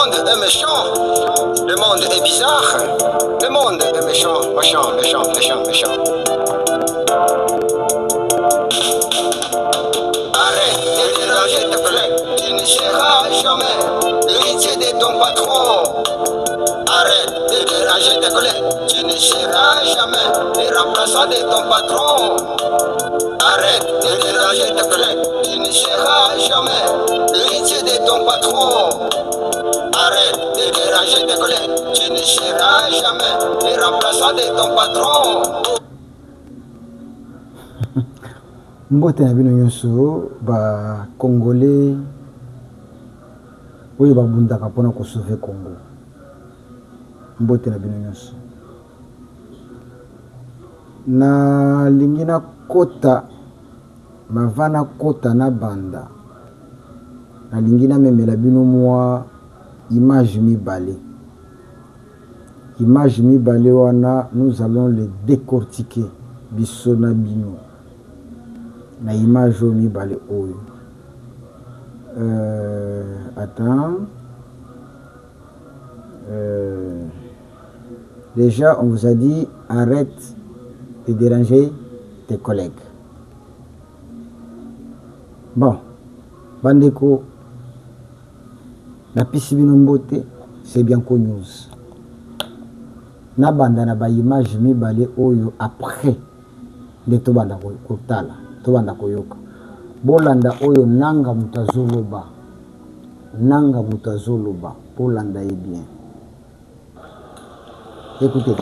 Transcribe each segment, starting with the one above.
monde est méchant. Le monde est bizarre. Le monde est méchant, méchant, méchant, méchant, méchant. Arrête de déranger tes collègues. Tu ne seras jamais l'héritier de ton patron. Arrête de déranger tes collègues. Tu ne seras jamais le remplaçant de ton patron. Arrête de déranger tes collègues. Tu ne seras jamais l'héritier de ton patron. Arrête de déranger tes collègues. Tu ne seras jamais le remplaçant de ton patron. Mbote na bino nyonso ba Congolais oyo babundaka mpona kosauve Congo. Mbote na bino nyonso. Na lingi na kota mavana kota na banda. Na lingi na memela bino mwa image mibale. Image mibale wana nous allons les décortiquer biso na bino. Na image mibale oyo. Attends. Déjà, on vous a dit, arrête de déranger tes collègues. Bon, bandeko, na pisi bino mbote, c'est bien connu news. Na banda na ba image mibale oyo après de to banda kotala, to banda koyoka. Bolanda oyo nanga mutazoloba. Nanga mutazoloba, bolanda est bien. Écoutez.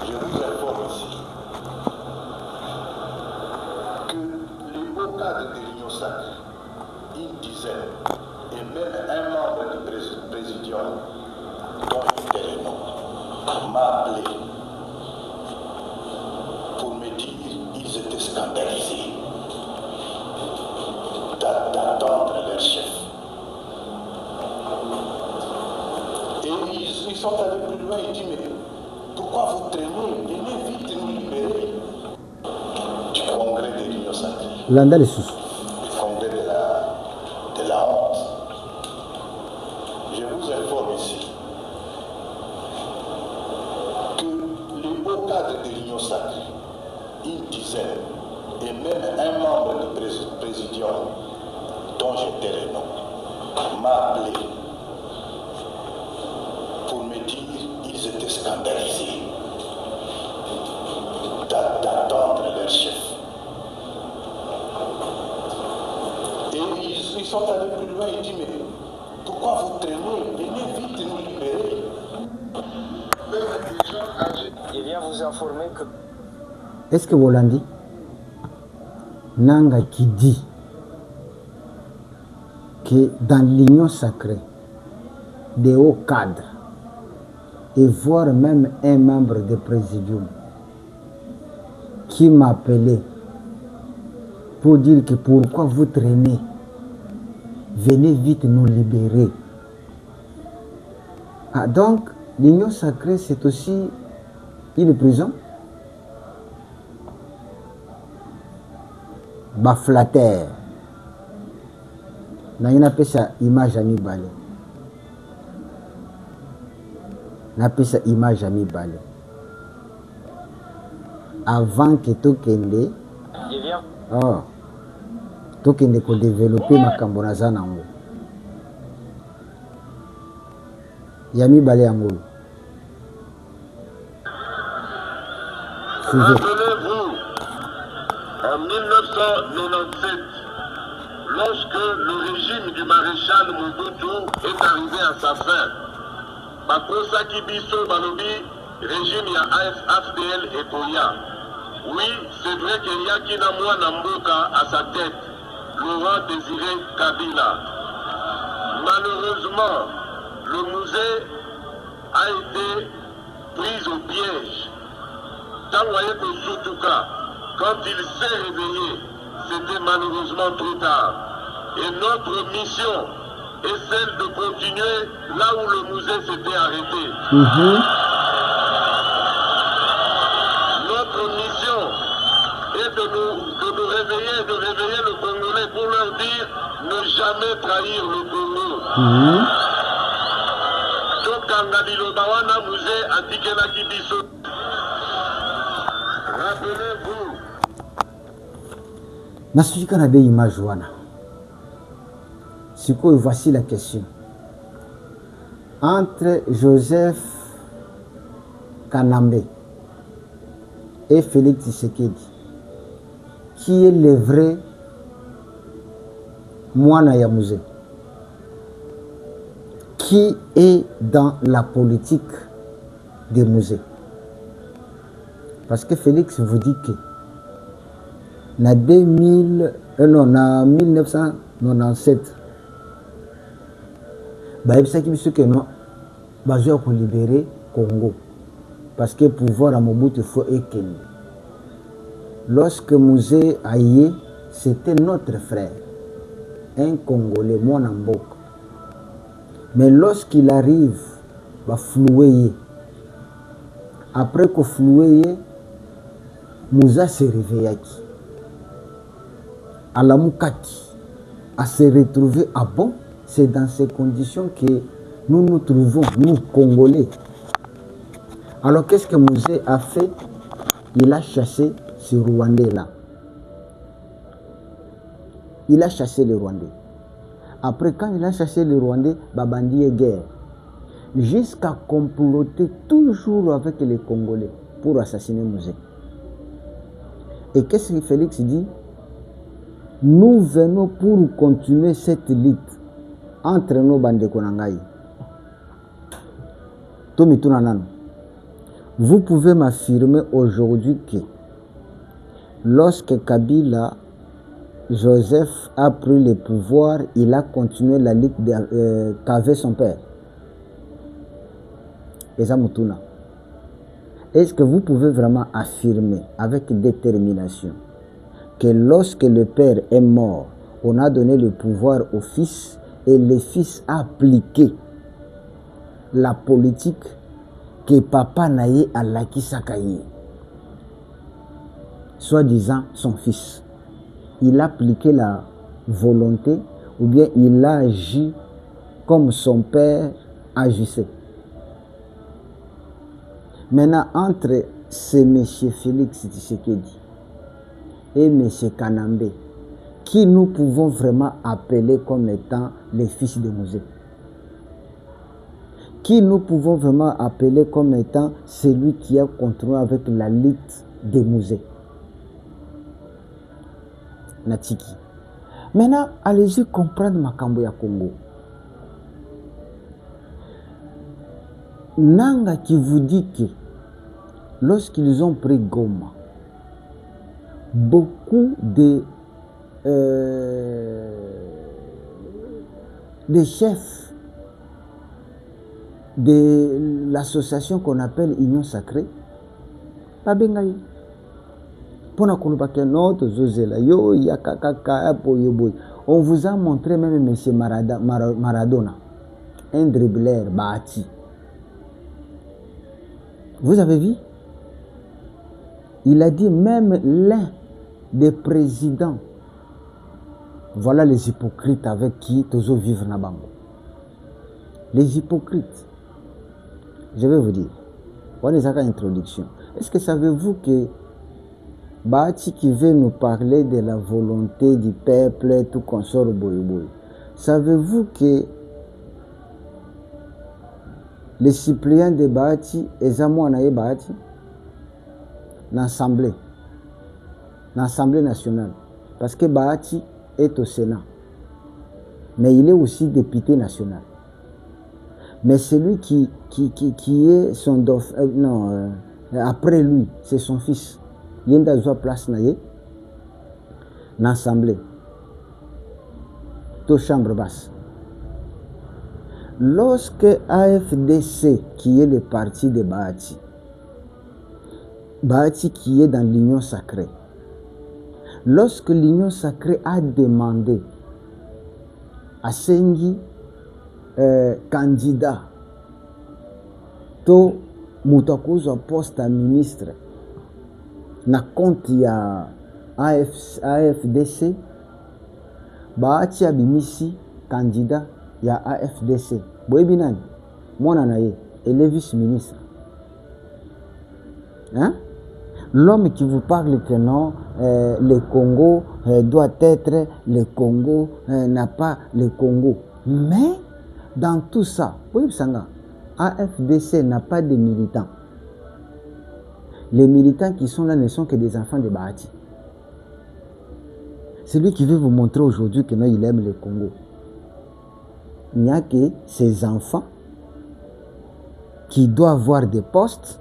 M'a appelé pour me dire qu'ils étaient scandalisés d'attendre leur chef. Et ils sont allés plus loin, ils disent mais pourquoi vous traînez? Venez vite nous libérer du congrès de l'Union sacrée. Landa les sous. Du congrès de la honte. Je vous informe ici de l'Union sacrée, une dizaine, et même un membre du présidium, dont j'étais le nom, m'a appelé pour me dire qu'ils étaient scandalisés d'attendre leur chef. Et ils sont allés plus loin, ils disent mais pourquoi vous traînez? Venez vite nous libérer. Il vient vous informer que... Est-ce que Bolandi Nanga qui dit que dans l'union sacrée, des hauts cadres, et voire même un membre du présidium qui m'a appelé pour dire que pourquoi vous traînez, venez vite nous libérer. Ah, donc, l'union sacrée, c'est aussi une prison. Baflater. N'a pas sa image à mi-balé. N'a pas sa image à mi-balé. Avant que Tokende, Tokende ko développer ma cambonaza nango. Yami balé angolo. Rappelez-vous, en 1997, lorsque le régime du maréchal Mobutu est arrivé à sa fin, Bakosa Kibiso Balobi, régime ya AFDL et Koya. Oui, c'est vrai qu'il y a Kinamwa Namboka à sa tête, Laurent Désiré Kabila. Malheureusement, le musée a été pris au piège. Tanwaye Kosutuka, quand il s'est réveillé, c'était malheureusement trop tard. Et notre mission est celle de continuer là où le musée s'était arrêté. Notre mission est de nous réveiller, de réveiller le Congolais pour leur dire ne jamais trahir le Congo. Azokanga biloba wana musée atikelaki biso. Rappelez-vous. Nasuka na des images wana. Sikoyo, voici la question. Entre Joseph Kanambe et Félix Tshisekedi, qui est le vrai Mwana ya musée? Qui est dans la politique des musées? Parce que Félix vous dit que na 1997 bayebisaki biso ke non bazwa kolibérer Congo parce que pouvoir à Mobutu faut ekende. Lorsque musée aye, c'était notre frère, un Congolais, Mwana Mboka. Mais lorsqu'il arrive, va flouer. Après que floué, Moussa se réveille. À la Moukaki, à se retrouver à bon. C'est dans ces conditions que nous nous trouvons, nous Congolais. Alors qu'est-ce que Moussa a fait? Il a chassé ce Rwandais-là. Il a chassé les Rwandais. Après, quand il a chassé les Rwandais, Babandi est guerre. Jusqu'à comploter toujours avec les Congolais pour assassiner Moussa. Et qu'est-ce que Félix dit? Nous venons pour continuer cette lutte entre nos bandes Konangaï. Vous pouvez m'affirmer aujourd'hui que lorsque Kabila, Joseph a pris le pouvoir, il a continué la lutte qu'avait son père. Est-ce que vous pouvez vraiment affirmer avec détermination que lorsque le père est mort, on a donné le pouvoir au fils et le fils a appliqué la politique que papa Naye a laki Sakaye, soi-disant son fils? Il a appliqué la volonté ou bien il a agi comme son père agissait. Maintenant, entre ce monsieur Félix Tshisekedi et monsieur Kanambe, qui nous pouvons vraiment appeler comme étant les fils de Moussa? Qui nous pouvons vraiment appeler comme étant celui qui a continué avec la lutte de Moussa? Natiki. Maintenant, allez-y comprendre Makambo ya Congo. Nanga qui vous dit que lorsqu'ils ont pris Goma, beaucoup de chefs de l'association qu'on appelle Union Sacrée, pas bengaï. On vous a montré même M. Maradona, un dribbleur bâti. Vous avez vu? Il a dit même l'un des présidents. Voilà les hypocrites avec qui Tozo vivent Nabango. Les hypocrites. Je vais vous dire. On est à l'introduction. Est-ce que savez-vous que Bati qui veut nous parler de la volonté du peuple, tout consort boy. Savez-vous que les suppléants de Bati et Zamouanaye Bati, l'Assemblée nationale, parce que Bati est au Sénat, mais il est aussi député national. Mais celui qui est son dauphin, après lui, c'est son fils. Il y a une place dans l'Assemblée, dans la chambre basse. Lorsque AFDC, qui est le parti de Bahati qui est dans l'Union Sacrée, lorsque l'Union Sacrée a demandé à Sengi candidat to mutakuzo poste à ministre na compte ya AFDC, Bahati abimisi candidat ya AFDC. Boyebi nani? Moi, Nanaye, elle est vice-ministre. Hein? L'homme qui vous parle que non, le Congo doit être le Congo, n'a pas le Congo. Mais dans tout ça, oui, AFDC n'a pas de militants. Les militants qui sont là ne sont que des enfants de Bahati. C'est lui qui veut vous montrer aujourd'hui que non, il aime le Congo. Il n'y a que ces enfants qui doivent avoir des postes,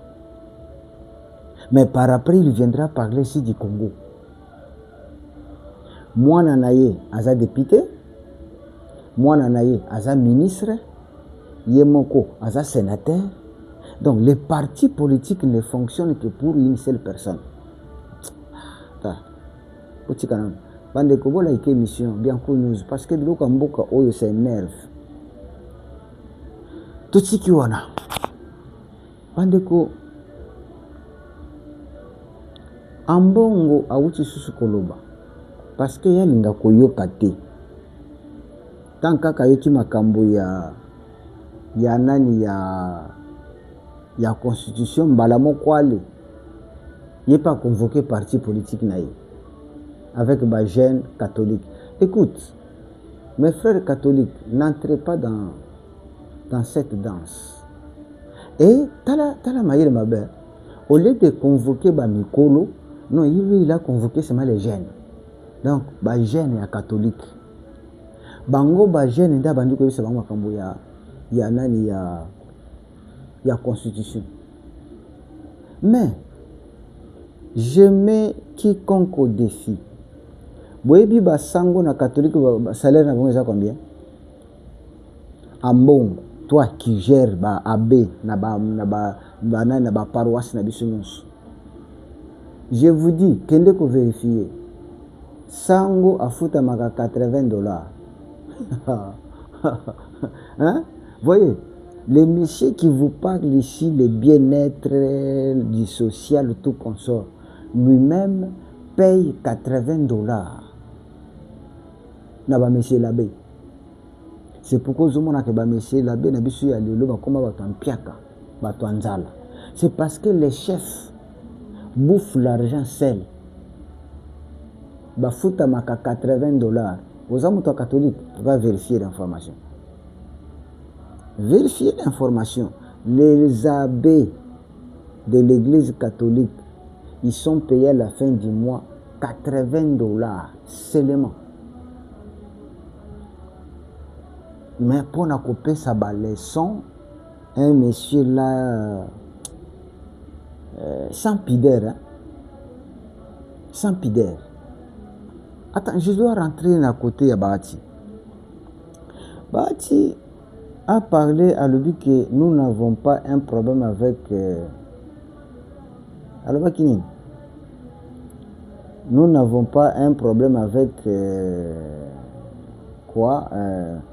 mais par après, il viendra parler ici du Congo. Moi, Nanaye, Aza député, moi, Nanaye, Aza ministre, Yemoko, Aza sénateur. Donc, les partis politiques ne fonctionnent que pour une seule personne. Bande Kobo la émission bien connue parce que le Kamboka oyo s'énerve. Tout ce qui wana. Bande ko ambongo awuti susu koloba parce que yalinga koyoka te. Tant kaka yoki makambo ya nani ya constitution mbala mokwale. Il n'est pas convoqué parti politique naïe. Avec ma gêne catholique. Écoute, mes frères catholiques, n'entrez pas dans cette danse. Et Tala Maïr Maber, au lieu de convoquer Mikolo, non, il a convoqué seulement les jeunes. Donc, ma gêne est catholique. Bango, ma gêne est d'abord que c'est vraiment comme il y a constitution. Mais, je mets quiconque au défi. Boyebi basango na catholique salaire na bongo combien? Ambongo, toi qui gères ba abbé na ba paroisse na biso nyonso. Je vous dis kende ko vérifier. Sango afuta maka $80. Hein? Voyez, les messieurs qui vous parlent ici, le bien-être du social, tout consort, lui-même paye $80. Na ba monsieur l'abbé. C'est pourquoi je montre que ba monsieur l'abbé na bisu ya lelo ba koma ba tampiaka, ba twanzala. C'est parce que les chefs bouffent l'argent seul. Ba futa maka $80. Aux amis catholiques, va vérifier l'information. Vérifier l'information. Les abbés de l'église catholique, ils sont payés à la fin du mois $80 seulement. Mais pour nous couper sa leçon, un monsieur là, sans pudeur, hein? Sans pudeur. Attends, je dois rentrer à côté de Bahati. Bahati a parlé à lui que nous n'avons pas un problème avec... nous n'avons pas un problème avec...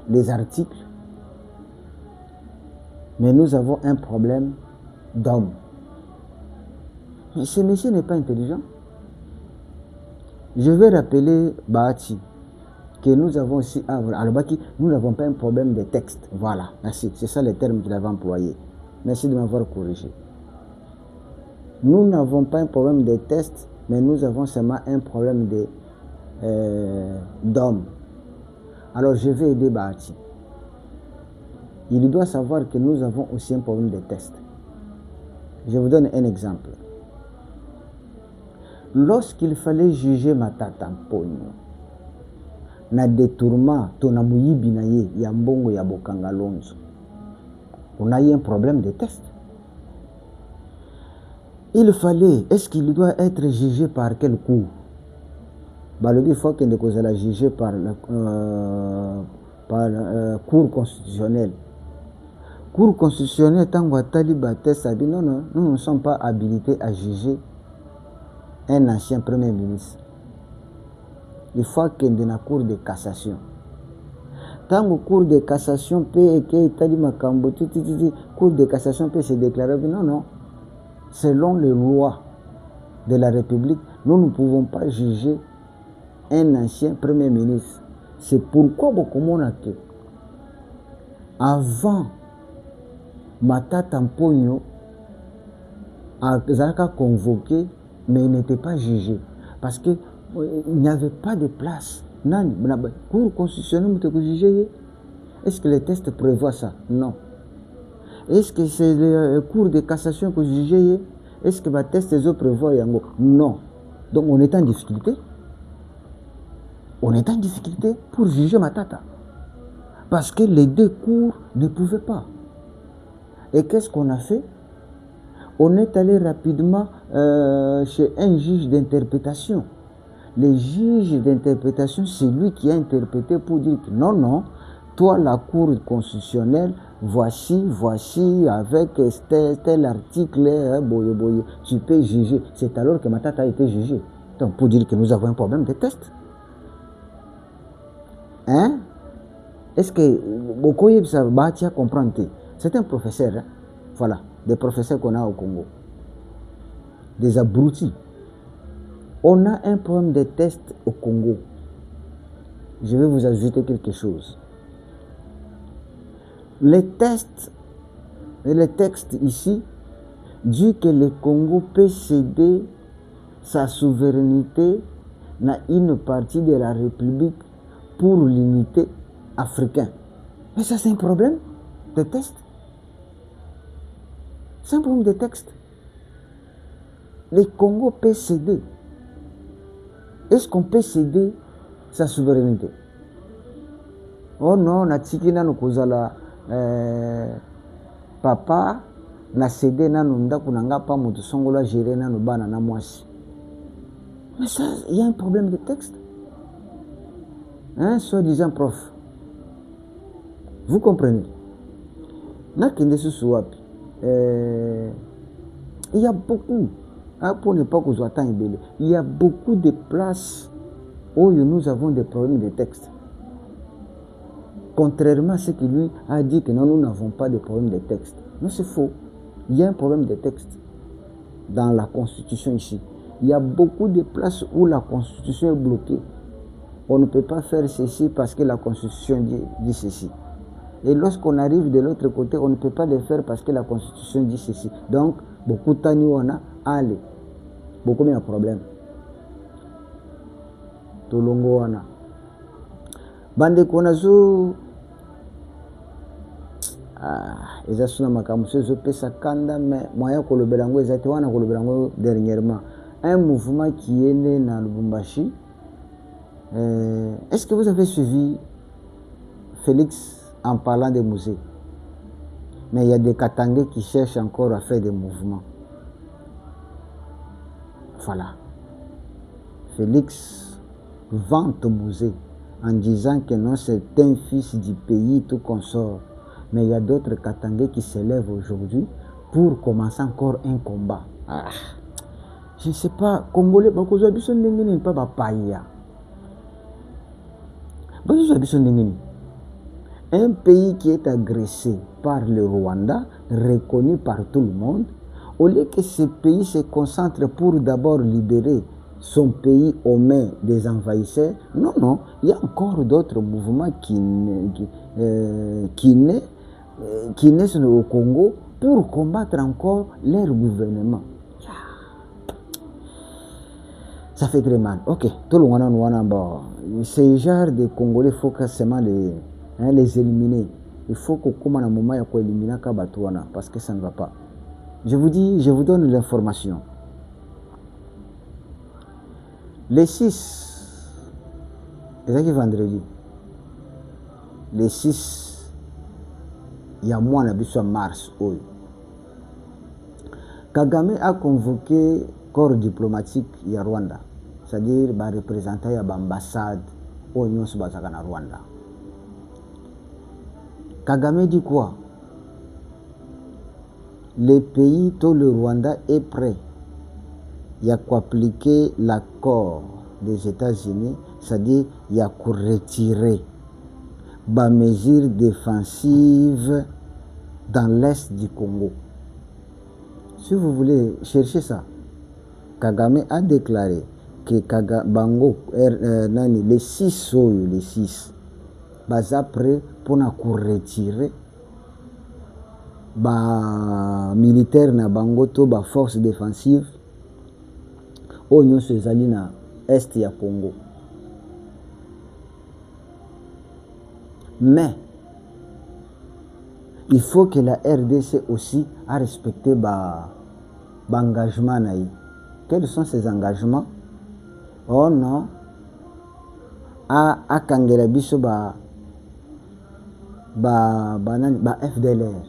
les articles, mais nous avons un problème d'homme. Mais ce monsieur n'est pas intelligent. Je vais rappeler Bahati que nous avons aussi nous n'avons pas un problème de texte. Voilà, merci. C'est ça le terme qu'il avait employé. Merci de m'avoir corrigé. Nous n'avons pas un problème de texte, mais nous avons seulement un problème d'homme. Alors je vais aider Bahati. Il doit savoir que nous avons aussi un problème de test. Je vous donne un exemple. Lorsqu'il fallait juger Matata Mpogno, na détournement, tona muyibi na ye, ya mbongo ya Bokanga Lonzo, on a eu un problème de test. Il fallait, est-ce qu'il doit être jugé par quel cours? Il faut qu'il soit jugé par cour constitutionnelle. Cour constitutionnelle, tant que non, nous ne sommes pas habilités à juger un ancien premier ministre. Il faut qu'il y ait une cour de cassation. Tant que cour de cassation peut cour de cassation peut se déclarer, non. Selon les lois de la République, nous ne pouvons pas juger un ancien premier ministre. C'est pourquoi beaucoup de monde, avant Matata Mponyo a convoqué, mais il n'était pas jugé. Parce qu'il n'y avait pas de place. Non, cour constitutionnelle, vous avez jugé. Est-ce que les tests prévoient ça? Non. Est-ce que c'est le cours de cassation que vous jugez? Est-ce que les tests prévoient? Non. Donc on est en difficulté. On est en difficulté pour juger Matata. Parce que les deux cours ne pouvaient pas. Et qu'est-ce qu'on a fait? On est allé rapidement chez un juge d'interprétation. Le juge d'interprétation, c'est lui qui a interprété pour dire que non, toi, la Cour constitutionnelle, voici, avec tel article, tu peux juger. C'est alors que Matata a été jugé. Donc, pour dire que nous avons un problème de test. Hein? Est-ce que Bokoye Batia comprend? C'est un professeur. Hein? Voilà, des professeurs qu'on a au Congo. Des abrutis. On a un problème de tests au Congo. Je vais vous ajouter quelque chose. Les tests et les textes ici disent que le Congo peut céder sa souveraineté à une partie de la République pour l'unité africaine. Mais ça, c'est un problème de test. C'est un problème de texte. Le Congo peut céder. Est-ce qu'on peut céder sa souveraineté? Oh non, natiki nanu kozala papa na cédé nanu ndaku nanga pa mutu songola gérer nanu bana na mwasi. Mais ça, il y a un problème de texte. Hein, soi-disant prof. Vous comprenez? Nakende susuwapi. Il y a beaucoup. Pour ne pas que soit tant il y a beaucoup de places où nous avons des problèmes de texte. Contrairement à ce qu'il lui a dit que non, nous n'avons pas de problème de texte. Non, c'est faux. Il y a un problème de texte dans la Constitution ici. Il y a beaucoup de places où la Constitution est bloquée. On ne peut pas faire ceci parce que la Constitution dit ceci. Et lorsqu'on arrive de l'autre côté, on ne peut pas le faire parce que la Constitution dit ceci. Donc, beaucoup de temps, on a allé. Beaucoup de problèmes. Tolongo wana. Bande konazo. Eza suna makamuso zo pesa kanda mais moyen ko lobelango ezate wana ko lobelango dernièrement. Un mouvement qui est né dans Lubumbashi. Est-ce que vous avez suivi Félix en parlant des musées? Mais il y a des Katangais qui cherchent encore à faire des mouvements. Voilà. Félix vante au musée en disant que non, c'est un fils du pays, tout consort. Mais il y a d'autres Katangais qui s'élèvent aujourd'hui pour commencer encore un combat. Je ne sais pas, Congolais, pas papaya. Un pays qui est agressé par le Rwanda, reconnu par tout le monde, au lieu que ce pays se concentre pour d'abord libérer son pays aux mains des envahisseurs, non, il y a encore d'autres mouvements qui naissent au Congo pour combattre encore leur gouvernement. Ça fait très mal. Ok, tout le monde, ces genres de Congolais, il faut quasiment les éliminer. Il faut que comme un moment il faut éliminer Kabatouana parce que ça ne va pas. Je vous donne l'information. Les 6, c'est vendredi. Les 6, il y a moins de mars. Kagame a convoqué corps diplomatique à Rwanda, c'est-à-dire les représentants de l'ambassade au Rwanda. Kagame dit quoi? Le pays, tout le Rwanda est prêt. Il y a qu'à appliquer l'accord des États-Unis, c'est-à-dire il y a qu'à retirer les mesures défensives dans l'est du Congo. Si vous voulez chercher ça, Kagame a déclaré que les 6 sont prêts pour retirer ba militaire na bango to ba force défensive oyo nyonso ezali na est ya Congo. Mais il faut que la RDC aussi a respecté engagement naï. Quels sont ces engagements? Oh non, a kangela biso ba FDLR.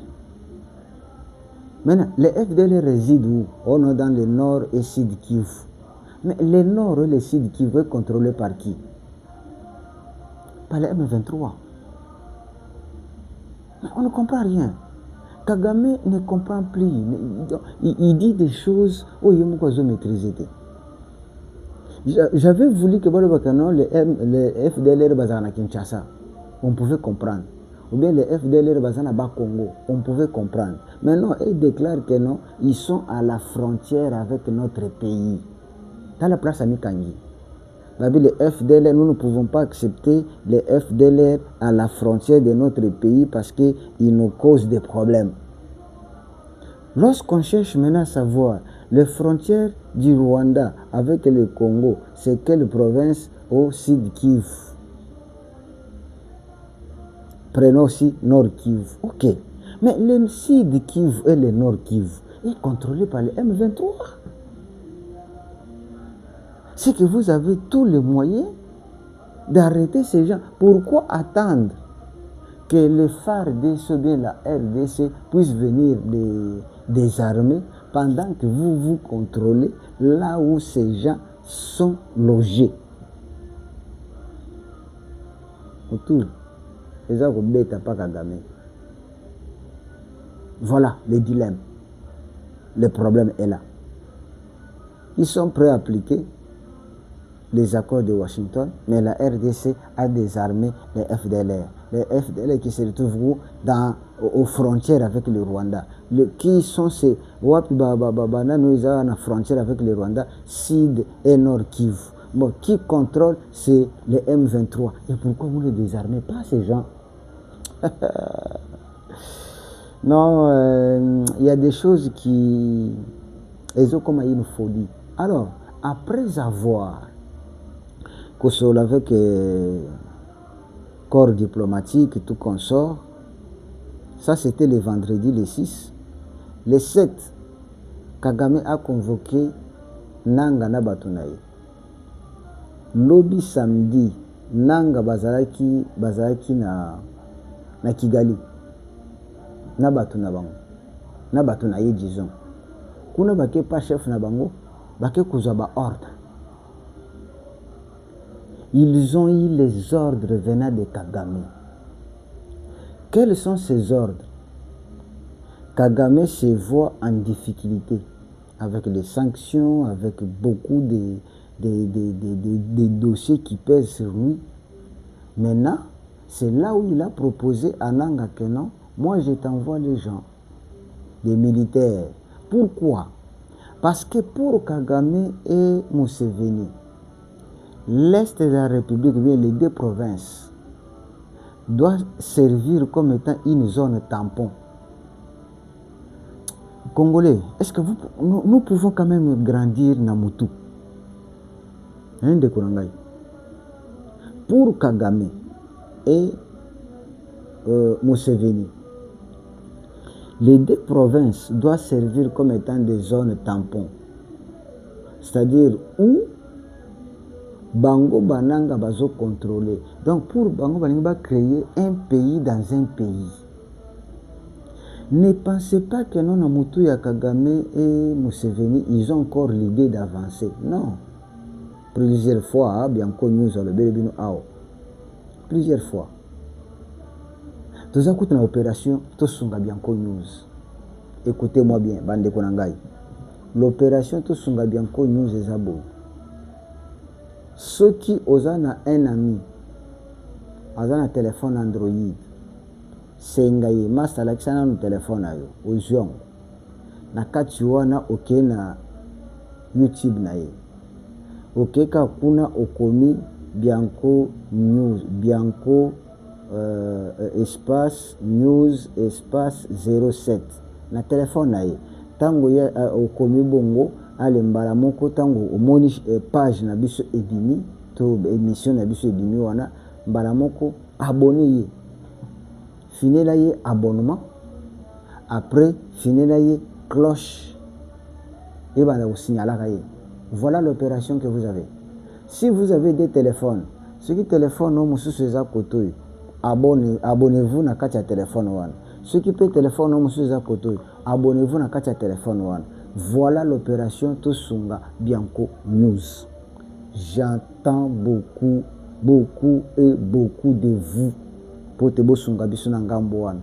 Maintenant, les FDLR résident où? Oh non, dans le nord et sud Kivu. Mais le nord et le sud Kivu est contrôlé par qui? Par les M23. Mais on ne comprend rien. Kagame ne comprend plus. Il dit des choses où il faut maîtriser. J'avais voulu que les FDLR basent à Kinshasa. On pouvait comprendre. Ou bien les FDLR basent à Bas-Congo. On pouvait comprendre. Mais non, ils déclarent que non, ils sont à la frontière avec notre pays. Dans la place à Mikangi. Les FDLR, nous ne pouvons pas accepter les FDLR à la frontière de notre pays parce qu'ils nous causent des problèmes. Lorsqu'on cherche maintenant à savoir les frontières du Rwanda avec le Congo, c'est quelle province au sud Kivu? Prenons aussi Nord Kivu. Ok. Mais le sud Kivu et le Nord Kivu est contrôlé par les M23. C'est que vous avez tous les moyens d'arrêter ces gens. Pourquoi attendre que les FARDC ou bien la RDC puissent venir désarmer pendant que vous contrôlez là où ces gens sont logés? Autour. Voilà le dilemme. Le problème est là. Ils sont prêts à appliquer les accords de Washington, mais la RDC a désarmé les FDLR. Les FDLR qui se retrouvent aux frontières avec le Rwanda. Qui sont ces nous avons la frontière avec le Rwanda, Sud et Nord Kivu. Bon, qui contrôle, c'est les M23. Et pourquoi vous ne désarmez pas ces gens? Non, il y a des choses qui... Elles ont comme une folie. Alors, après avoir consolé avec corps diplomatique et tout consort, ça c'était le vendredi le 6. Le 7, Kagame a convoqué Nanga na Batunaye. Lobby samedi, Nanga bazalaki na Kigali. Na Batuna bango. Na Batunaye disons. Kuna bake pas chef na bango, bake kuzaba ordre. Ils ont eu les ordres venant de Kagame. Quels sont ces ordres? Kagame se voit en difficulté avec les sanctions, avec beaucoup de dossiers qui pèsent sur lui. Maintenant, c'est là où il a proposé à Nanga que non, moi je t'envoie les gens, des militaires. Pourquoi? Parce que pour Kagame et Museveni, l'Est de la République, bien les deux provinces, doit servir comme étant une zone tampon. Congolais, est-ce que nous pouvons quand même grandir Namutu? Pour Kagame et Museveni, les deux provinces doivent servir comme étant des zones tampons. C'est-à-dire où Bango Bananga bazo contrôler. Donc pour Bango Bananga créer un pays dans un pays. Ne pensez pas que non Namutu ya Kagame et Museveni, ils ont encore l'idée d'avancer. Non. Plusieurs fois, bien connu sur le Bélébino Ao. Plusieurs fois. Tous à coup dans l'opération, tous sont bien connus. Écoutez-moi bien, bande Konangai. L'opération tous sont bien connus et Zabo. Ceux qui osent un ami, ont un téléphone Android, c'est ngaye master Alexandre no téléphone ayo, ozion. Na kati wana ok na YouTube na ye. Ok ka kuna okomi Bianco News, Bianco espace news espace 07 na téléphone na ye tango ya okomi bongo ale mbala moko tango omoni page na biso ebimi to émission na biso ebimi wana mbala moko abonné ye finela ye abonnement après finela ye cloche et va vous signaler. Voilà l'opération que vous avez. Si vous avez des téléphones, ceux qui téléphonent au monsieur César Kotoy, abonnez-vous na katia téléphone one. Ceux qui peut téléphoner au monsieur César Kotoy, abonnez-vous na katia téléphone one. Voilà l'opération Tosunga Bianco News. J'entends beaucoup de vous pour te bosunga biso na ngambo wana,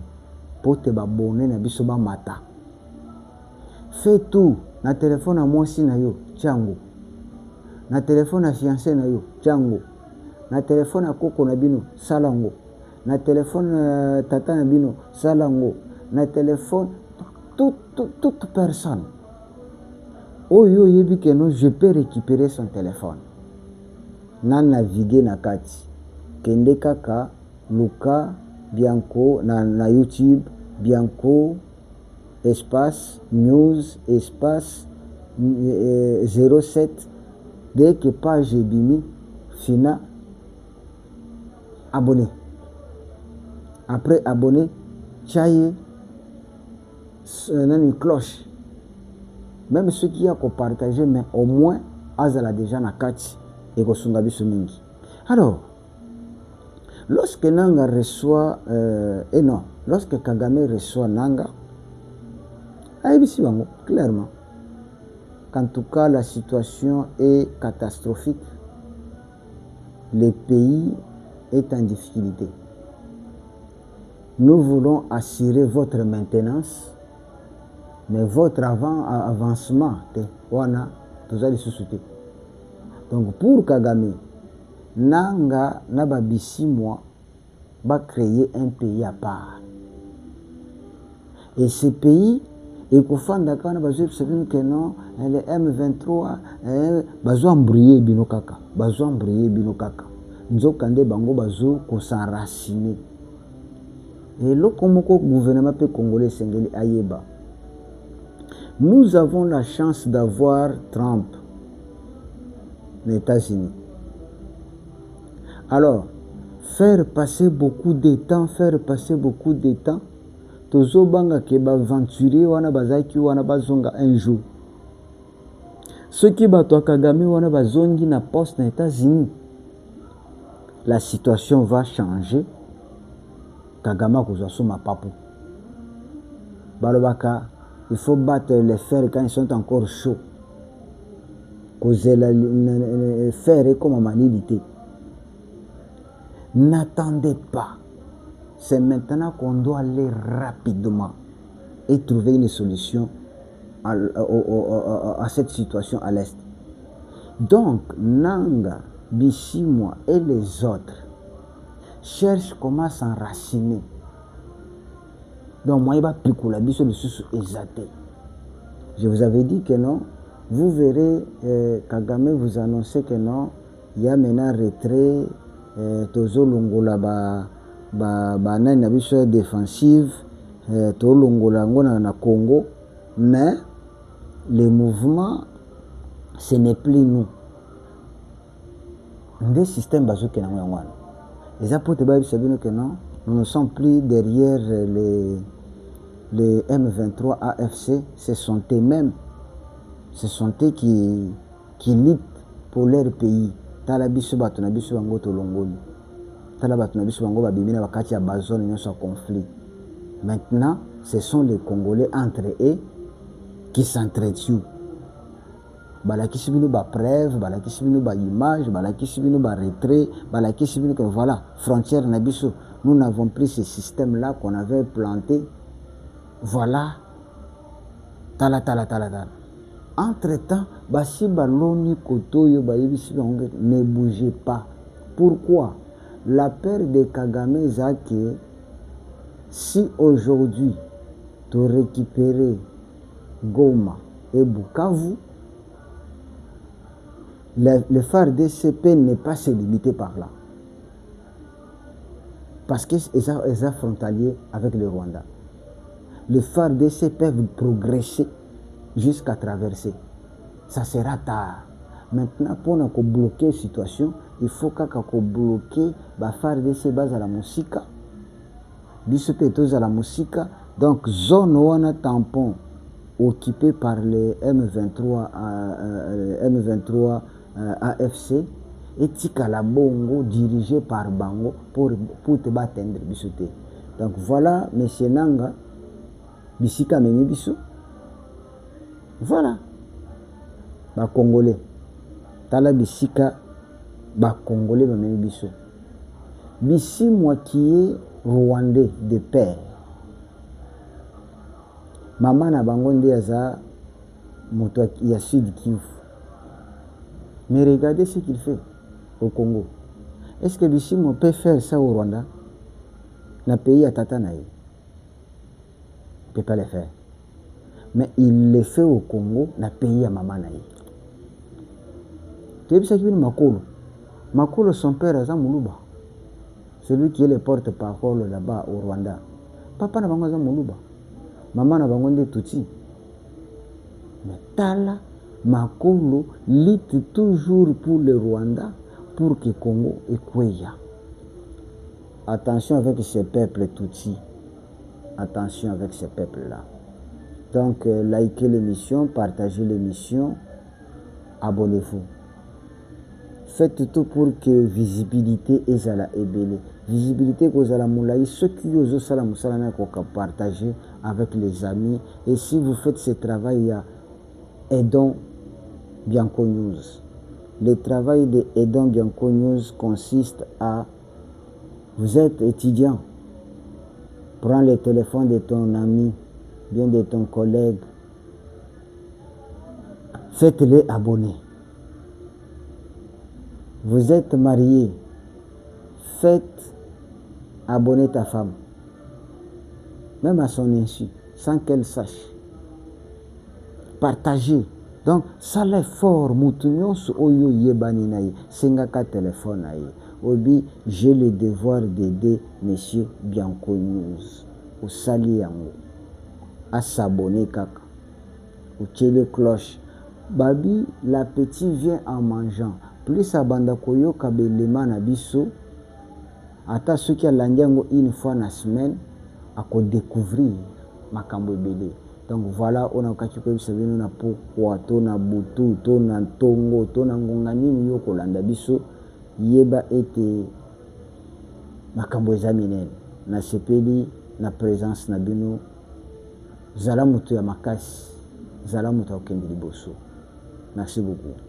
pour te babonner na biso ba mata. Fais tout. Na téléphone à moi si na yo tchango, na téléphone à fiancé na yo tchango, na téléphone à koko na bino salango, na téléphone tata na bino salango, na téléphone toute personne. Oh yo yebi que non, je peux récupérer son téléphone. Na naviguer na kati, kende kaka Luka Bianco na YouTube Bianco espace news espace 07 dès que page bimi fina abonné après abonné chaye une cloche même ceux qui a partager mais au moins azala déjà na kati et kosunga biso mingi. Alors lorsque Nanga reçoit lorsque Kagame reçoit Nanga clairement qu'en tout cas la situation est catastrophique, le pays est en difficulté. Nous voulons assurer votre maintenance, mais votre avancement, donc pour Kagame, Nanga Nababi 6 mois va créer un pays à part. Et ce pays, et qu'au fond d'accord, on va dire que non, les M23, bazo embrouiller bino kaka, nzo kande bango bazo ko s'enraciner. Et le gouvernement congolais sengeli ayeba. Nous avons la chance d'avoir Trump, les États-Unis. Alors, faire passer beaucoup de temps, tozo banga ke ba aventurier wana bazaki wana bazonga un jour. Ceux qui bato Kagame wana bazongi na poste na États-Unis. La situation va changer. Kagame kozwa soma papu. Balobaka, il faut battre les fers quand ils sont encore chauds. Causer les fers comme manilité. N'attendez pas. C'est maintenant qu'on doit aller rapidement et trouver une solution à cette situation à l'Est. Donc, Nanga, Bishimwa et les autres cherchent comment s'enraciner. Donc, moi, il va plus que la biche de sous exalté. Je vous avais dit que non. Vous verrez, Kagame vous annoncer que non. Il y a maintenant retrait, Tozo Longola nani na biso défensive to longola ngona na Congo, mais le mouvement ce n'est plus nous. Des systèmes bazoke na ngwana. Les apôtres ba bisabino que non, nous ne sommes plus derrière les M23 AFC, ce sont eux-mêmes. Ce sont eux qui luttent pour leur pays. Tala biso bato na biso bango to longoli. Maintenant, ce sont les Congolais entre eux qui s'entretuent. Balaki ba preuve, balaki ba image, balaki ba retrait, balaki que voilà, frontière nabiso. Nous n'avons plus ce système-là qu'on avait planté. Voilà. Tala. Entre-temps, basi baloni kotoyo bayebisi bango ne bougez pas. Pourquoi? La peur de Kagame Zake, si aujourd'hui tu récupères Goma et Bukavu, le phare DCP n'est pas se limiter par là. parce qu'ils sont frontaliers avec le Rwanda. Les FARDC peuvent progresser jusqu'à traverser. Ça sera tard. Maintenant, pour bloquer la situation, il faut bloquer les FARDC base à la musique. À la musique. Donc, zone où on a tampon occupée par les M23 AFC et Tikala Bongo dirigé par Bango pour te battre. Donc voilà, M. Nanga, Bisika Memi Bissou. Voilà. Ba Congolais. Tala Bisika, ba Congolais Memi Bissou. Bissi, moi qui est Rwandais de père. Maman na bango nde aza moto ya Sud Kivu. Mais regardez ce qu'il fait au Congo. Est-ce que Bissimo peut faire ça au Rwanda? Na pays à tata na ye. Il ne peut pas le faire. Mais il le fait au Congo, na pays à maman na ye. Tu sais qui est Makolo? Makolo, son père, Aza Moulouba. Celui qui est le porte-parole là-bas au Rwanda. Papa na bango Aza Moulouba. Maman na bango nde Tutsi. Mais Tala, Makolo lutte toujours pour le Rwanda, pour que Congo et Kweya. Attention avec ces peuples Tutsi. Attention avec ces peuples-là. Donc, likez l'émission, partagez l'émission, abonnez-vous. Faites tout pour que visibilité est à la ébélé. Visibilité que vous allez moulaï, ceux qui osent ça partager avec les amis. Et si vous faites ce travail, aidons Bianco News. Le travail de Aidons Bianco News consiste à, vous êtes étudiant, prends le téléphone de ton ami, bien de ton collègue, faites-les abonner. Vous êtes marié, faites abonner ta femme, même à son insu, sans qu'elle sache. Partagez. Donc, ça l'est fort. Moutounion sur Oyo Yebani Naye, Sengaka téléphone Naye. Obi, j'ai le devoir d'aider Monsieur Bianco News. Au sali yango. À s'abonner kaka. Au télé cloche. Babi, l'appétit vient en mangeant. Plus abanda koyo kabelema na biso. Ata ceux qui a l'andiango une fois na semaine, à découvrir makambo ebele. Donc voilà, on a kaki ko bisabino na pokwa to na butu to na tongo to na ngongani yo kolanda biso yeba ete makambo examiner na sepeli na présence na bino zala mutu ya makasi zala mutu akendeli boso. Merci beaucoup.